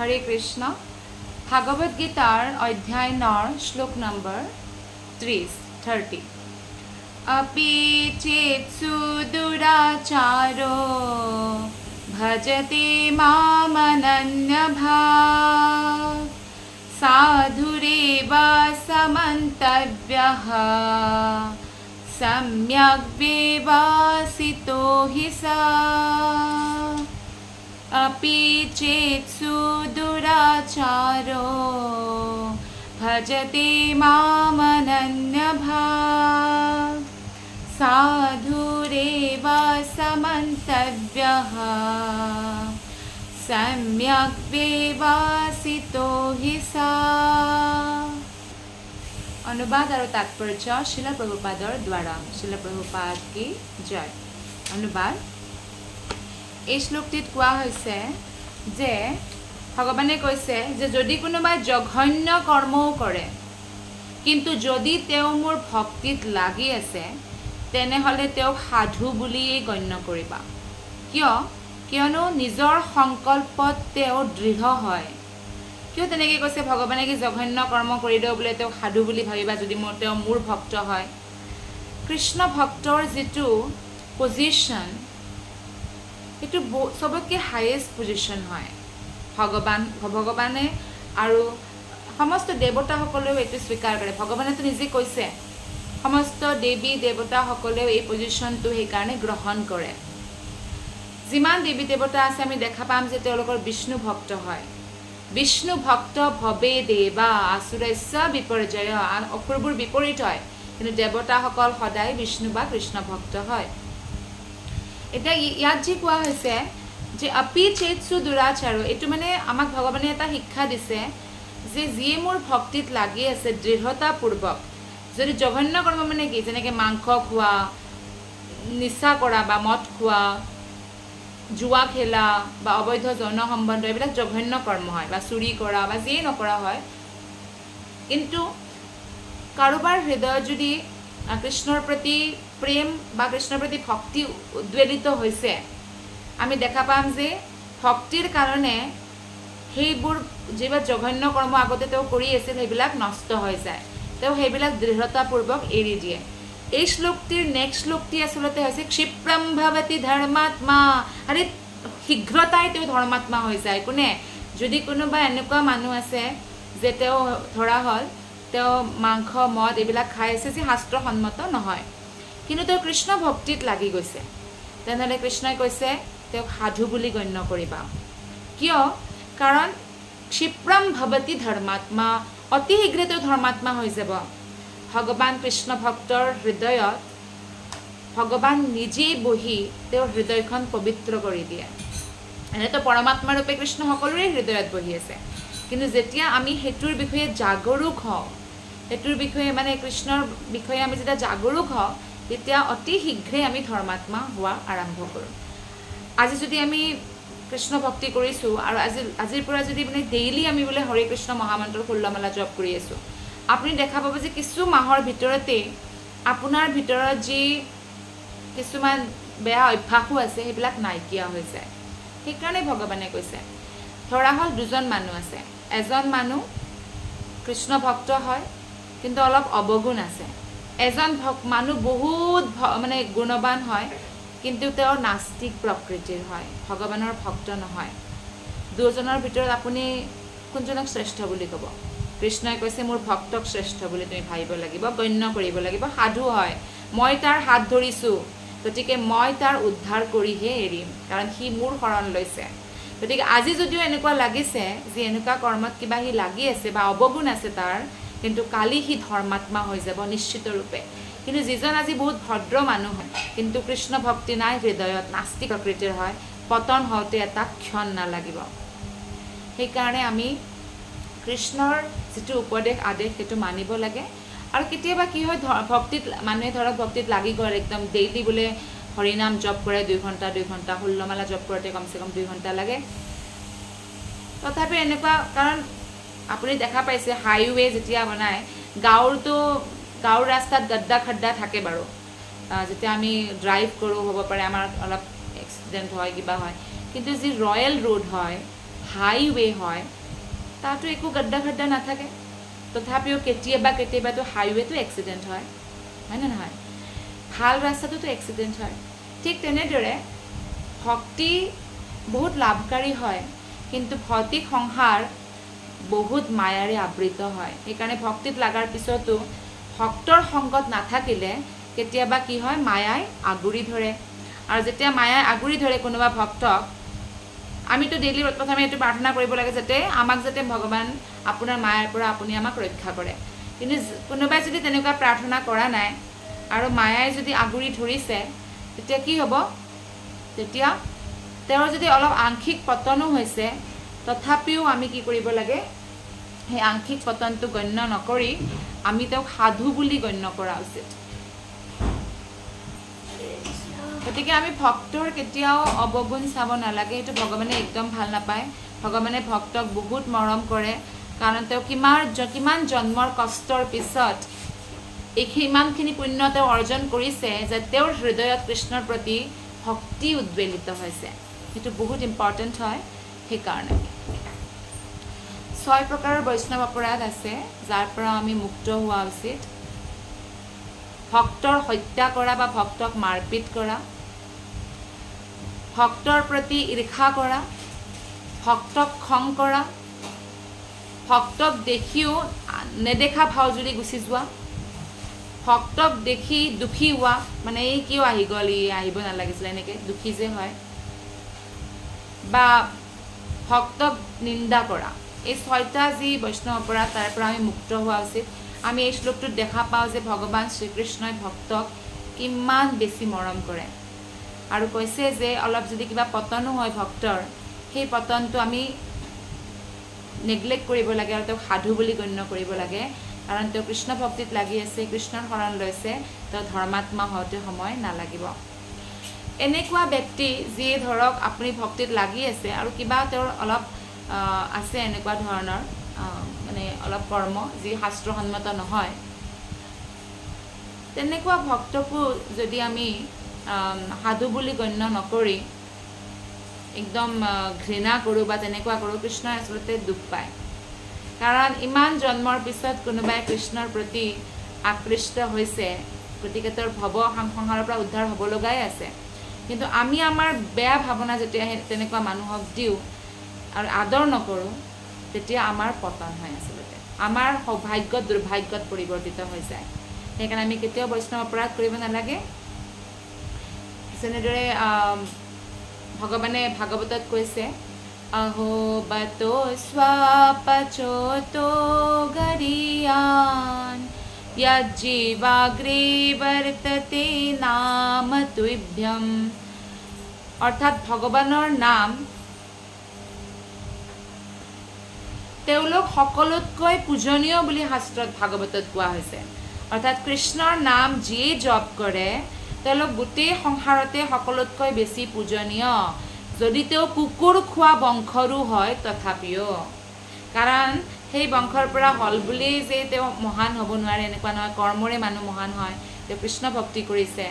हरे Krishna Bhagavat guitar अध्याय 9 श्लोक number 30 अपि चेत् सुदुराचारो भजते मामनन्यभाक् साधुरेव समन्तव्यः सम्यग् व्यवसितो हि सा अपि चेत् सुदुराचारो भजते मामनन्यभाक् साधुरेव समन्तव्यः सम्यग् व्यवसितो हि सा। अनुवाद और तात्पर्य श्रील प्रभुपादर द्वारा। श्रील प्रभुपाद की जय। अनुवाद এই শ্লোকটিত কোৱা হৈছে যে ভগৱানে কৈছে যে যদি কোনোবাই জঘন্য কৰ্মও কৰে কিন্তু যদি তেওঁ মোৰ ভক্তিত লাগি আছে তেনেহলে তেওঁ সাধু বুলি গণ্য কৰিবা। কিয়নো নিজৰ সংকল্পত তেওঁ দৃঢ় হয়। কিয় তেনেকৈ কৈছে ভগৱানে কি জঘন্য কৰ্ম কৰিলেও বোলে তেওঁ সাধু বুলি ভাবিবা যদি তেওঁ মোৰ ভক্ত হয়। কৃষ্ণ ভক্তৰ যিটো পজিশ্যন এটো সবকে হাইয়েস্ট পজিশন হয়। ভগৱানে আৰু সমস্ত দেৱতা সকলেও এটো স্বীকাৰ কৰে। ভগৱানে তো নিজে কৈছে সমস্ত দেৱী দেৱতা সকলেও এই পজিশনটো সেই কাৰণে গ্ৰহণ কৰে। যিমান দেৱী দেৱতা আছে আমি দেখা পাম যে তেওঁলোকৰ বিষ্ণু ভক্ত হয়। বিষ্ণু ভক্ত ভবে দেৱা আসুৰস্য বিপৰ্যয়। অসুৰবোৰ বিপৰীত হয় কিন্তু দেৱতা সকল সদায় বিষ্ণু বা কৃষ্ণ ভক্ত হয়। এটা ইয়াত যে কোৱা হৈছে যে আপি চেতসু দুৰাচাৰো এটো মানে আমাক ভগৱানে এটা শিক্ষা দিছে যে যিয়ে মোৰ ভক্তিত লাগি আছে দৃঢ়তাপূৰ্বক যদি জঘন্য কৰ্ম মানে কি যেনেকৈ মাংস খোৱা নিচা কৰা বা মদ খোৱা জুৱা খেলা বা অবৈধ যৌন সম্বন্ধ এইবিলাক জঘন্য কৰ্ম হয় বা চুৰি কৰা বা যিয়ে নকৰা হয় কিন্তু কাৰোবাৰ হৃদয় যদি কৃষ্ণৰ প্ৰতি প্ৰেম বা কৃষ্ণৰ প্ৰতি ভক্তি উদ্বেলিত হৈছে আমি দেখা পাম যে ভক্তিৰ কাৰণে সেইবোৰ যিবিলাক জঘন্য কৰ্ম আগতে তেওঁ কৰি আছিল সেইবিলাক নষ্ট হৈ যায়। তেওঁ সেইবিলাক দৃঢ়তাপূৰ্বক এৰি দিয়ে। এই শ্লোকটিৰ নেক্সট শ্লোকটি আসলতে হৈছে ক্ষিপ্ৰম ভৱতি ধৰ্মাত্মা। আৰে শীঘ্ৰতাই তেওঁ ধৰ্মাত্মা হৈ যায়। কোনে যদি কোনোবা এনেকুৱা মানুহ আছে যে তেওঁ ধৰা হ'ল তেওঁ মাংস মদ এইবিলাক খাই আছে যে শাস্ত্ৰসন্মত নহয় কিন্তু তেওঁ কৃষ্ণ ভক্তিত লাগি গৈছে তেনেহলে কৃষ্ণই কৈছে তেওঁক সাধু বুলি গণ্য কৰিবা। কিয় কাৰণ ক্ষিপ্ৰম ভৱতি ধৰ্মাত্মা অতি শীঘ্ৰে তেওঁ ধৰ্মাত্মা হৈ যাব। ভগৱান কৃষ্ণ ভক্তৰ হৃদয়ত ভগৱান নিজেই বহি তেওঁৰ হৃদয়খন পবিত্ৰ কৰি দিয়ে। এনেতো পৰমাত্মা ৰূপে কৃষ্ণ সকলোৰে হৃদয়ত বহি আছে কিন্তু যেতিয়া আমি হেতুৰ বিষয়ে জাগৰুক হওঁ হেতুৰ বিষয়ে মানে কৃষ্ণৰ বিষয়ে আমি যেতিয়া জাগৰুক হওঁ তেতিয়া অতি শীঘ্ৰে আমি ধৰ্মাত্মা হোৱা আৰম্ভ কৰোঁ। আজি যদি আমি কৃষ্ণ ভক্তি কৰিছোঁ আৰু আজিৰ পৰা যদি মানে ডেইলি আমি বোলে হৰে কৃষ্ণ মহামন্ত্ৰৰ 16 মালা জপ কৰি আছোঁ আপুনি দেখা পাব যে কিছু মাহৰ ভিতৰতে আপোনাৰ ভিতৰত যি কিছুমান বেয়া অভ্যাসো আছে সেইবিলাক নাইকিয়া হৈ যায়। সেইকাৰণে ভগৱানে কৈছে ধৰা হ'ল দুজন মানুহ আছে এজন মানুহ কৃষ্ণ ভক্ত হয় কিন্তু অলপ অৱগুণ আছে। এজন মানুহ বহুত মানে গুণৱান হয় কিন্তু তেওঁ নাস্তিক প্ৰকৃতিৰ হয় ভগৱানৰ ভক্ত নহয়। দুজনৰ ভিতৰত আপুনি কোনজনক শ্ৰেষ্ঠ বুলি ক'ব? কৃষ্ণই কৈছে মোৰ ভক্তক শ্ৰেষ্ঠ বুলি তুমি ভাবিব লাগিব গণ্য কৰিব লাগিব। সাধু হয় মই তাৰ হাত ধৰিছোঁ গতিকে মই তাৰ উদ্ধাৰ কৰিহে এৰিম কাৰণ সি মোৰ শৰণ লৈছে। গতিকে আজি যদিও এনেকুৱা লাগিছে যে এনেকুৱা কৰ্মত কিবা সি লাগি আছে বা অৱগুণ আছে তাৰ কিন্তু কালি সি ধৰ্মাত্মা হৈ যাব নিশ্চিত ৰূপে। কিন্তু যিজন আজি বহুত ভদ্ৰ মানুহ হয় কিন্তু কৃষ্ণ ভক্তি নাই হৃদয়ত নাস্তিক প্ৰকৃতিৰ হয় পতন হওঁতে এটা ক্ষণ নালাগিব। সেইকাৰণে আমি কৃষ্ণৰ যিটো উপদেশ আদেশ সেইটো মানিব লাগে। আৰু কেতিয়াবা কি হয় ভক্তিত মানুহে ধৰক ভক্তিত লাগি গ'ল একদম ডেইলি বোলে হৰিনাম জপ কৰে 2 ঘণ্টা 16 মালা জপ কৰোঁতে কমচে কম 2 ঘণ্টা লাগে। তথাপি এনেকুৱা কাৰণ আপুনি দেখা পাইছে হাইৱে যেতিয়া বনায় গাঁৱৰ ৰাস্তাত গড্ডা খড্ডা থাকে বাৰু যেতিয়া আমি ড্ৰাইভ কৰোঁ হ'ব পাৰে আমাৰ অলপ এক্সিডেণ্ট হয় কিবা হয় কিন্তু যি ৰয়েল ৰোড হয় হাইৱে হয় তাতো একো গড্ডা খড্ডা নাথাকে তথাপিও কেতিয়াবাতো হাইৱেটো এক্সিডেণ্ট হয় নে নহয় ভাল ৰাস্তাটোতো এক্সিডেণ্ট হয় ঠিক তেনেদৰে ভক্তি বহুত লাভকাৰী হয় কিন্তু ভৌতিক সংসাৰ বহুত মায়াৰে আবৃত হয় সেইকাৰণে ভক্তিত লাগাৰ পিছতো ভক্তৰ সংগত নাথাকিলে কেতিয়াবা কি হয় মায়াই আগুৰি ধৰে আৰু যেতিয়া মায়াই আগুৰি ধৰে কোনোবা ভক্তক আমিতো ডেইলি প্ৰথমে এইটো প্ৰাৰ্থনা কৰিব লাগে যাতে আমাক যাতে ভগৱান আপোনাৰ মায়াৰ পৰা আপুনি আমাক ৰক্ষা কৰে কিন্তু কোনোবাই যদি তেনেকুৱা প্ৰাৰ্থনা কৰা নাই আৰু মায়াই যদি আগুৰি ধৰিছে তেতিয়া কি হ'ব তেতিয়া তেওঁৰ যদি অলপ আংশিক পতনো হৈছে তথাপিও আমি কি কৰিব লাগে সেই আংশিক পতনটো গণ্য নকৰি আমি তেওঁক সাধু বুলি গণ্য কৰা উচিত গতিকে আমি ভক্তৰ কেতিয়াও অৱগুণ চাব নালাগে এইটো ভগৱানে একদম ভাল নাপায় ভগৱানে ভক্তক বহুত মৰম কৰে কাৰণ তেওঁ কিমান জন্মৰ কষ্টৰ পিছত ইমানখিনি পুণ্য তেওঁ অৰ্জন কৰিছে যে তেওঁৰ হৃদয়ত কৃষ্ণৰ প্ৰতি ভক্তি উদ্বেলিত হৈছে এইটো বহুত ইম্পৰ্টেণ্ট হয় সেইকাৰণে 6 প্ৰকাৰৰ বৈষ্ণৱ অপৰাধ আছে যাৰ পৰা আমি মুক্ত হোৱা উচিত ভক্তৰ হত্যা কৰা বা ভক্তক মাৰপিট কৰা ভক্তৰ প্ৰতি ঈৰ্ষা কৰা ভক্তক খং কৰা ভক্তক দেখিও নেদেখা ভাও জুৰি গুচি যোৱা ভক্তক দেখি দুখী হোৱা মানে এই কিয় আহি গ'ল আহিব নালাগিছিলে এনেকৈ দুখী যে হয় বা ভক্তক নিন্দা কৰা এই 6টা যি বৈষ্ণৱ অপৰাধ তাৰ পৰা আমি মুক্ত হোৱা উচিত আমি এই শ্লোকটোত দেখা পাওঁ যে ভগৱান শ্ৰীকৃষ্ণই ভক্তক কিমান বেছি মৰম কৰে আৰু কৈছে যে অলপ যদি কিবা পতনো হয় ভক্তৰ সেই পতনটো আমি নেগলেক্ট কৰিব লাগে আৰু তেওঁক সাধু বুলি গণ্য কৰিব লাগে কাৰণ তেওঁ কৃষ্ণ ভক্তিত লাগি আছে কৃষ্ণৰ শৰণ লৈছে তেওঁ ধৰ্মাত্মা হওঁতে সময় নালাগিব এনেকুৱা ব্যক্তি যিয়ে ধৰক আপুনি ভক্তিত লাগি আছে আৰু কিবা তেওঁৰ অলপ আছে এনেকুৱা ধৰণৰ মানে অলপ কৰ্ম যি শাস্ত্ৰসন্মত নহয় তেনেকুৱা ভক্তকো যদি আমি সাধু বুলি গণ্য নকৰি একদম ঘৃণা কৰোঁ বা তেনেকুৱা কৰোঁ কৃষ্ণই আচলতে দুখ পায় কাৰণ ইমান জন্মৰ পিছত কোনোবাই কৃষ্ণৰ প্ৰতি আকৃষ্ট হৈছে গতিকে তেওঁৰ ভৱ সংসাৰৰ পৰা উদ্ধাৰ হ'ব লগাই আছে কিন্তু আমি আমাৰ বেয়া ভাৱনা যেতিয়া তেনেকুৱা মানুহক দিওঁ আৰু আদৰ নকৰোঁ তেতিয়া আমাৰ পতন হয় আচলতে আমাৰ সৌভাগ্য দুৰ্ভাগ্যত পৰিৱৰ্তিত হৈ যায় সেইকাৰণে আমি কেতিয়াও বৈষ্ণৱ অপৰাধ কৰিব নালাগে যেনেদৰে ভগৱানে ভাগৱতত কৈছে अहो बतो स्वापचोतो गरियान यज्जीवाग्रे वर्तते नाम तुभ्यम अर्थात भगवाনৰ नाम তেওঁলোক সকলোতকৈ পূজনীয় বুলি শাস্ত্ৰত ভাগৱতত কোৱা হৈছে অৰ্থাৎ কৃষ্ণৰ নাম যিয়ে জপ কৰে তেওঁলোক গোটেই সংসাৰতে সকলোতকৈ বেছি পূজনীয় যদি তেওঁ কুকুৰ খোৱা বংশৰো হয় তথাপিও কাৰণ সেই বংশৰ পৰা হল বুলি যে তেওঁ মহান হ'ব নোৱাৰে এনেকুৱা নহয় কৰ্মৰে মানুহ মহান হয় তেওঁ কৃষ্ণ ভক্তি কৰিছে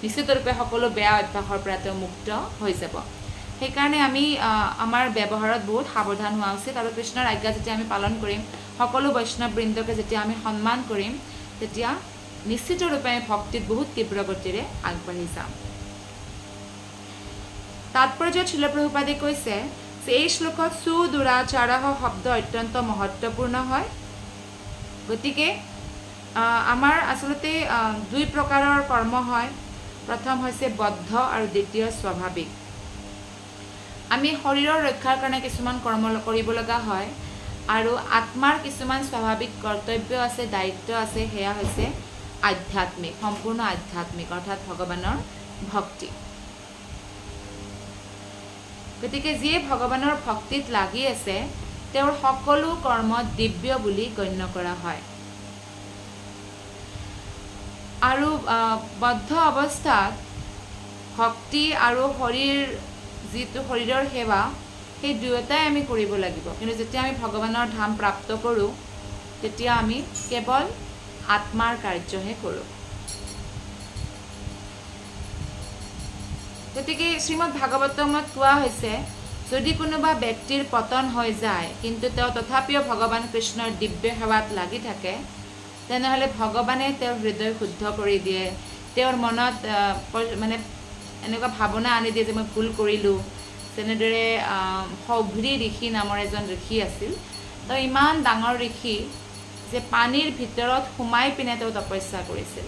নিশ্চিতৰূপে সকলো বেয়া অভ্যাসৰ পৰা তেওঁ মুক্ত হৈ যাব সেইকাৰণে আমি আমাৰ ব্যৱহাৰত বহুত সাৱধান হোৱা উচিত আৰু কৃষ্ণৰ আজ্ঞা যেতিয়া আমি পালন কৰিম সকলো বৈষ্ণৱ বৃন্দকে যেতিয়া আমি সন্মান কৰিম তেতিয়া নিশ্চিতৰূপে আমি ভক্তিত বহুত তীব্ৰ গতিৰে আগবাঢ়ি যাম তাৎপৰ্যত শিল প্ৰভুপাদে কৈছে যে এই শ্লোকত সুদুৰাচাৰহ শব্দ অত্যন্ত মহত্বপূৰ্ণ হয় গতিকে আমাৰ আচলতে দুই প্ৰকাৰৰ কৰ্ম হয় প্ৰথম হৈছে বদ্ধ আৰু দ্বিতীয় স্বাভাৱিক আমি শৰীৰৰ ৰক্ষাৰ কাৰণে কিছুমান কৰ্ম কৰিব লগা হয় আৰু আত্মাৰ কিছুমান স্বাভাৱিক কৰ্তব্য আছে দায়িত্ব আছে সেয়া হৈছে আধ্যাত্মিক সম্পূৰ্ণ আধ্যাত্মিক অৰ্থাৎ ভগৱানৰ ভক্তি গতিকে যিয়ে ভগৱানৰ ভক্তিত লাগি আছে তেওঁৰ সকলো কৰ্ম দিব্য বুলি গণ্য কৰা হয় আৰু বদ্ধ অৱস্থাত ভক্তি আৰু শৰীৰৰ সেৱা সেই দুয়োটাই আমি কৰিব লাগিব কিন্তু যেতিয়া আমি ভগৱানৰ ধাম প্ৰাপ্ত কৰোঁ তেতিয়া আমি কেৱল আত্মাৰ কাৰ্যহে কৰোঁ গতিকে শ্ৰীমদ ভাগৱতমত কোৱা হৈছে যদি কোনোবা ব্যক্তিৰ পতন হৈ যায় কিন্তু তেওঁ তথাপিও ভগৱান কৃষ্ণৰ দিব্য সেৱাত লাগি থাকে তেনেহ'লে ভগৱানে তেওঁৰ হৃদয় শুদ্ধ কৰি দিয়ে তেওঁৰ মনত মানে এনেকুৱা ভাৱনা আনি দিয়ে যে মই ভুল কৰিলোঁ তেনেদৰে সৌভ্ৰী ঋষি নামৰ এজন ঋষি আছিল তেওঁ ইমান ডাঙৰ ঋষি যে পানীৰ ভিতৰত সোমাই পিনে তেওঁ তপস্যা কৰিছিল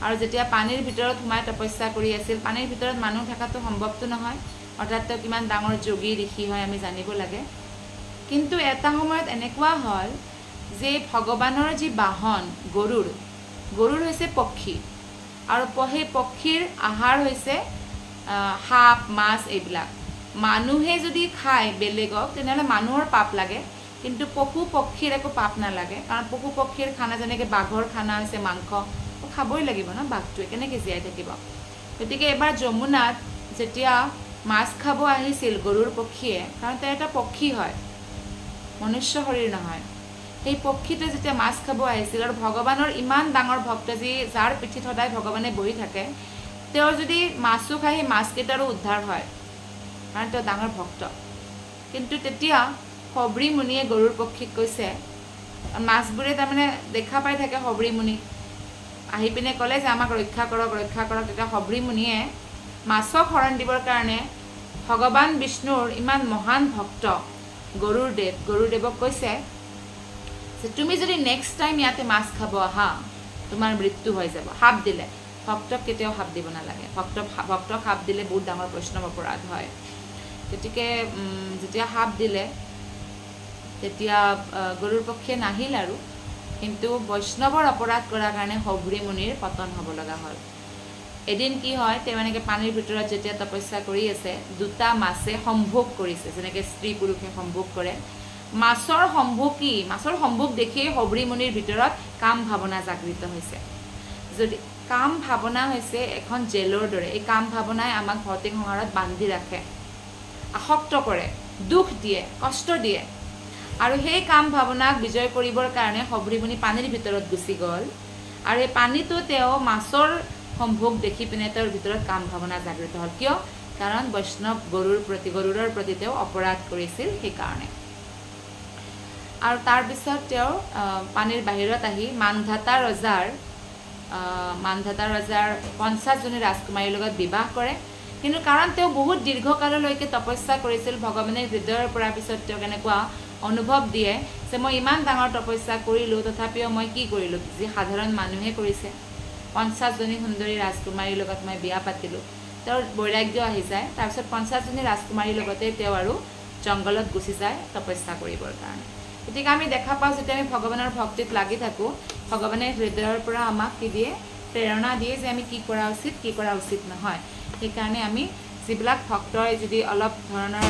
আৰু যেতিয়া পানীৰ ভিতৰত সোমাই তপস্যা কৰি আছিল পানীৰ ভিতৰত মানুহ থকাটো সম্ভৱটো নহয় অৰ্থাৎ তেওঁ কিমান ডাঙৰ যোগী ঋষি হয় আমি জানিব লাগে কিন্তু এটা সময়ত এনেকুৱা হ'ল যে ভগৱানৰ যি বাহন গৰুৰ হৈছে পক্ষী আৰু সেই পক্ষীৰ আহাৰ হৈছে সাপ মাছ এইবিলাক মানুহে যদি খায় বেলেগক তেনেহ'লে মানুহৰ পাপ লাগে কিন্তু পশু পক্ষীৰ একো পাপ নালাগে কাৰণ পশু পক্ষীৰ খানা যেনেকৈ বাঘৰ খানা হৈছে মাংস খাবই লাগিব ন বাঘটোৱে কেনেকৈ জীয়াই থাকিব গতিকে এবাৰ যমুনাত যেতিয়া মাছ খাব আহিছিল গৰুৰ পক্ষীয়ে কাৰণ তেওঁ এটা পক্ষী হয় মনুষ্য শৰীৰ নহয় সেই পক্ষীটোৱে যেতিয়া মাছ খাব আহিছিল আৰু ভগৱানৰ ইমান ডাঙৰ ভক্ত যাৰ পিঠিত সদায় ভগৱানে বহি থাকে তেওঁ যদি মাছো খায় সেই মাছকেইটাৰো উদ্ধাৰ হয় কাৰণ তেওঁ ডাঙৰ ভক্ত কিন্তু তেতিয়া সবৰী মুনিয়ে গৰুৰ পক্ষীক কৈছে মাছবোৰে তাৰমানে দেখা পাই থাকে সবৰী মুনিক আহি পিনে ক'লে যে আমাক ৰক্ষা কৰক তেতিয়া সবৰী মুনিয়ে মাছক শৰণ দিবৰ কাৰণে ভগৱান বিষ্ণুৰ ইমান মহান ভক্ত গৰুদেৱক কৈছে যে তুমি যদি নেক্সট টাইম ইয়াতে মাছ খাব আহা তোমাৰ মৃত্যু হৈ যাব সাপ দিলে ভক্তক কেতিয়াও সাপ দিব নালাগে ভক্তক সাপ দিলে বহুত ডাঙৰ বৈষ্ণৱ অপৰাধ হয় গতিকে যেতিয়া সাপ দিলে তেতিয়া গৰুৰ পক্ষীয়ে নাহিল আৰু কিন্তু বৈষ্ণৱৰ অপৰাধ কৰাৰ কাৰণে সবৰী মুনিৰ পতন হ'ব লগা হ'ল এদিন কি হয় তেওঁ এনেকৈ পানীৰ ভিতৰত যেতিয়া তপস্যা কৰি আছে দুটা মাছে সম্ভোগ কৰিছে যেনেকৈ স্ত্ৰী পুৰুষে সম্ভোগ কৰে মাছৰ সম্ভোগ দেখিয়ে সবৰী মুনিৰ ভিতৰত কাম ভাৱনা জাগৃত হৈছে যদি কাম ভাৱনা হৈছে এখন জেলৰ দৰে এই কাম ভাৱনাই আমাক ভৌতিক সংসাৰত বান্ধি ৰাখে আসক্ত কৰে দুখ দিয়ে কষ্ট দিয়ে আৰু সেই কাম ভাৱনাক বিজয় কৰিবৰ কাৰণে সবৰী মুনি পানীৰ ভিতৰত গুচি গ'ল আৰু এই পানীটো তেওঁ মাছৰ সম্ভোগ দেখি পিনে তেওঁৰ ভিতৰত কাম ভাৱনা জাগৃত হ'ল কিয় কাৰণ বৈষ্ণৱ গৰুৰৰ প্ৰতি তেওঁ অপৰাধ কৰিছিল সেইকাৰণে আৰু তাৰপিছত তেওঁ পানীৰ বাহিৰত আহি মানধাতা ৰজাৰ 50জনী ৰাজকুমাৰীৰ লগত বিবাহ কৰে কিন্তু কাৰণ তেওঁ বহুত দীৰ্ঘকাললৈকে তপস্যা কৰিছিল ভগৱানে হৃদয়ৰ পৰা পিছত তেওঁ কেনেকুৱা অনুভৱ দিয়ে যে মই ইমান ডাঙৰ তপস্যা কৰিলোঁ তথাপিও মই কি কৰিলোঁ যি সাধাৰণ মানুহে কৰিছে 50জনী সুন্দৰী ৰাজকুমাৰীৰ লগত মই বিয়া পাতিলোঁ তেওঁৰ বৈৰাগ্য আহি যায় তাৰপিছত 50জনী ৰাজকুমাৰীৰ লগতে তেওঁ আৰু জংগলত গুচি যায় তপস্যা কৰিবৰ কাৰণে গতিকে আমি দেখা পাওঁ যেতিয়া আমি ভগৱানৰ ভক্তিত লাগি থাকোঁ ভগৱানে হৃদয়ৰ পৰা আমাক কি দিয়ে প্ৰেৰণা দিয়ে যে আমি কি কৰা উচিত নহয় সেইকাৰণে আমি যিবিলাক ভক্তই যদি অলপ ধৰণৰ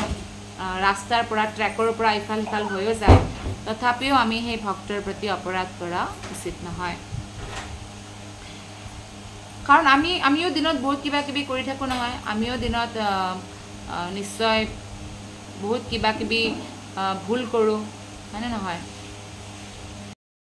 ৰাস্তাৰ পৰা ট্ৰেকৰ পৰা ইফাল সিফাল হৈও যায় তথাপিও আমি সেই ভক্তৰ প্ৰতি অপৰাধ কৰা উচিত নহয় কাৰণ আমিও দিনত বহুত কিবা কিবি কৰি থাকোঁ নহয় আমিও দিনত নিশ্চয় বহুত কিবা কিবি ভুল কৰোঁ হয়নে নহয়